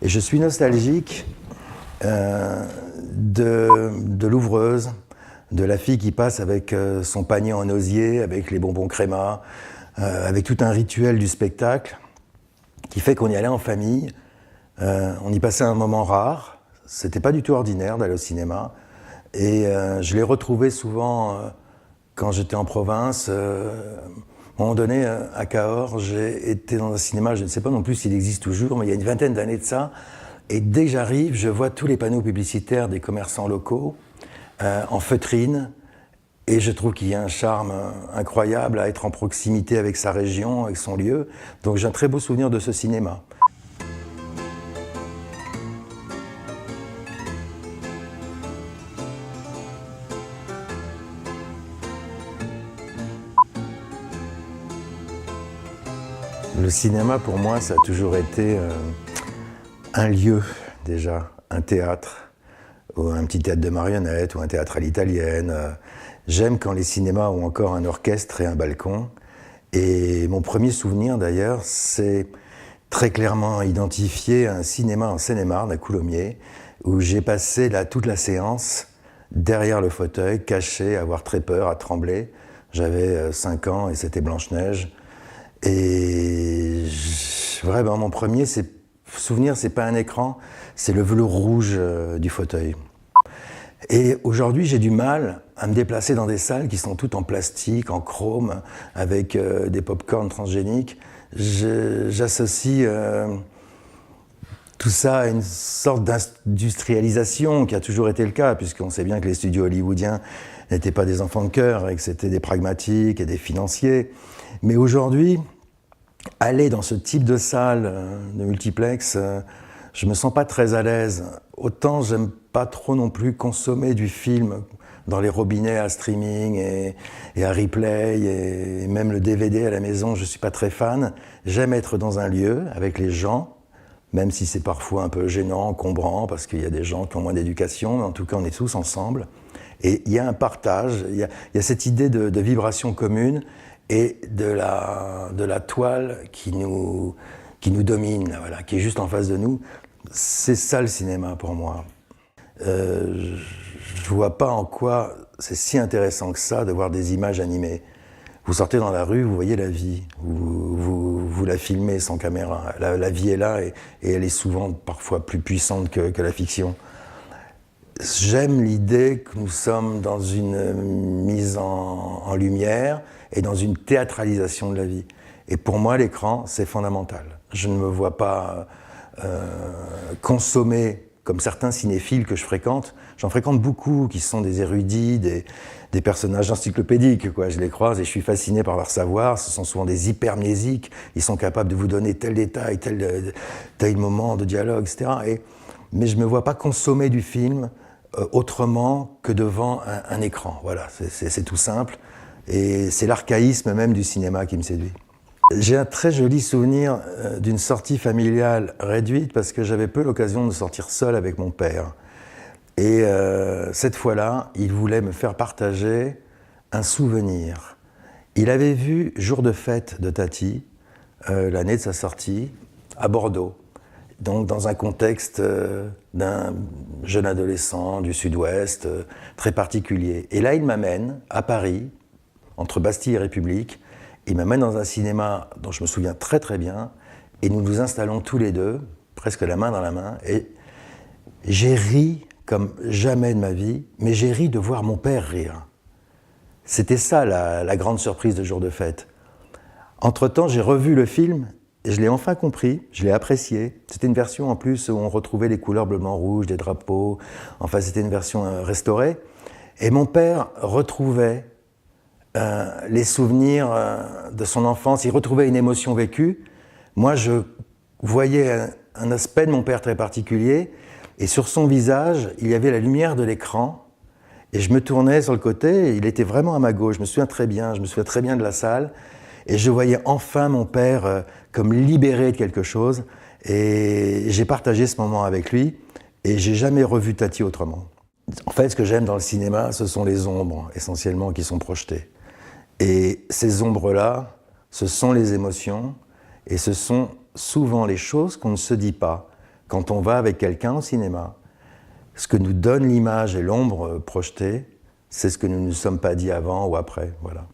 Et je suis nostalgique de l'ouvreuse, de la fille qui passe avec son panier en osier, avec les bonbons créma, avec tout un rituel du spectacle qui fait qu'on y allait en famille. On y passait un moment rare. C'était pas du tout ordinaire d'aller au cinéma. Et je l'ai retrouvé souvent quand j'étais en province. À un moment donné, à Cahors, j'ai été dans un cinéma, je ne sais pas non plus s'il existe toujours, mais il y a une vingtaine d'années de ça. Et dès que j'arrive, je vois tous les panneaux publicitaires des commerçants locaux en feutrine. Et je trouve qu'il y a un charme incroyable à être en proximité avec sa région, avec son lieu. Donc j'ai un très beau souvenir de ce cinéma. Le cinéma, pour moi, ça a toujours été un lieu, déjà, un théâtre, ou un petit théâtre de marionnettes, ou un théâtre à l'italienne. J'aime quand les cinémas ont encore un orchestre et un balcon. Et mon premier souvenir, d'ailleurs, c'est très clairement identifié à un cinéma en Seine-et-Marne, à Coulommiers, où j'ai passé toute la séance derrière le fauteuil, caché, à avoir très peur, à trembler. J'avais 5 ans et c'était Blanche-Neige. Et vraiment, mon premier souvenir, c'est pas un écran, c'est le velours rouge du fauteuil. Et aujourd'hui, j'ai du mal à me déplacer dans des salles qui sont toutes en plastique, en chrome, avec des pop-corns transgéniques. J'associe tout ça à une sorte d'industrialisation qui a toujours été le cas, puisqu'on sait bien que les studios hollywoodiens n'étaient pas des enfants de cœur et que c'était des pragmatiques et des financiers. Mais aujourd'hui, aller dans ce type de salle, de multiplex, je me sens pas très à l'aise. Autant j'aime pas trop non plus consommer du film dans les robinets à streaming et à replay et même le DVD à la maison, je suis pas très fan. J'aime être dans un lieu avec les gens, même si c'est parfois un peu gênant, encombrant, parce qu'il y a des gens qui ont moins d'éducation, mais en tout cas on est tous ensemble. Et il y a un partage, il y a cette idée de vibration commune et de la toile qui nous domine, voilà, qui est juste en face de nous. C'est ça le cinéma pour moi. Je vois pas en quoi c'est si intéressant que ça de voir des images animées. Vous sortez dans la rue, vous voyez la vie, vous la filmez sans caméra. La vie est là et elle est souvent parfois plus puissante que la fiction. J'aime l'idée que nous sommes dans une mise en lumière et dans une théâtralisation de la vie. Et pour moi, l'écran, c'est fondamental. Je ne me vois pas consommer, comme certains cinéphiles que je fréquente. J'en fréquente beaucoup, qui sont des érudits, des personnages encyclopédiques, quoi. Je les croise et je suis fasciné par leur savoir. Ce sont souvent des hypermnésiques. Ils sont capables de vous donner tel détail, tel moment de dialogue, etc. Mais je ne me vois pas consommer du film autrement que devant un écran. Voilà, c'est tout simple. Et c'est l'archaïsme même du cinéma qui me séduit. J'ai un très joli souvenir d'une sortie familiale réduite parce que j'avais peu l'occasion de sortir seul avec mon père. Et cette fois-là, il voulait me faire partager un souvenir. Il avait vu Jour de fête de Tati, l'année de sa sortie, à Bordeaux. Donc dans un contexte d'un jeune adolescent du Sud-Ouest, très particulier. Et là, il m'amène à Paris, entre Bastille et République. Il m'amène dans un cinéma dont je me souviens très très bien, et nous nous installons tous les deux, presque la main dans la main, et j'ai ri comme jamais de ma vie, mais j'ai ri de voir mon père rire. C'était ça la grande surprise de Jour de fête. Entre-temps, j'ai revu le film, et je l'ai enfin compris, je l'ai apprécié. C'était une version en plus où on retrouvait les couleurs bleu, blanc, rouge, des drapeaux, enfin c'était une version restaurée, et mon père retrouvait les souvenirs de son enfance, il retrouvait une émotion vécue. Moi, je voyais un aspect de mon père très particulier, et sur son visage, il y avait la lumière de l'écran, et je me tournais sur le côté, et il était vraiment à ma gauche, je me souviens très bien de la salle, et je voyais enfin mon père comme libéré de quelque chose, et j'ai partagé ce moment avec lui, et j'ai jamais revu Tati autrement. En fait, ce que j'aime dans le cinéma, ce sont les ombres, essentiellement, qui sont projetées. Et ces ombres-là, ce sont les émotions, et ce sont souvent les choses qu'on ne se dit pas, Quand on va avec quelqu'un au cinéma, ce que nous donne l'image et l'ombre projetée, c'est ce que nous ne nous sommes pas dit avant ou après. Voilà.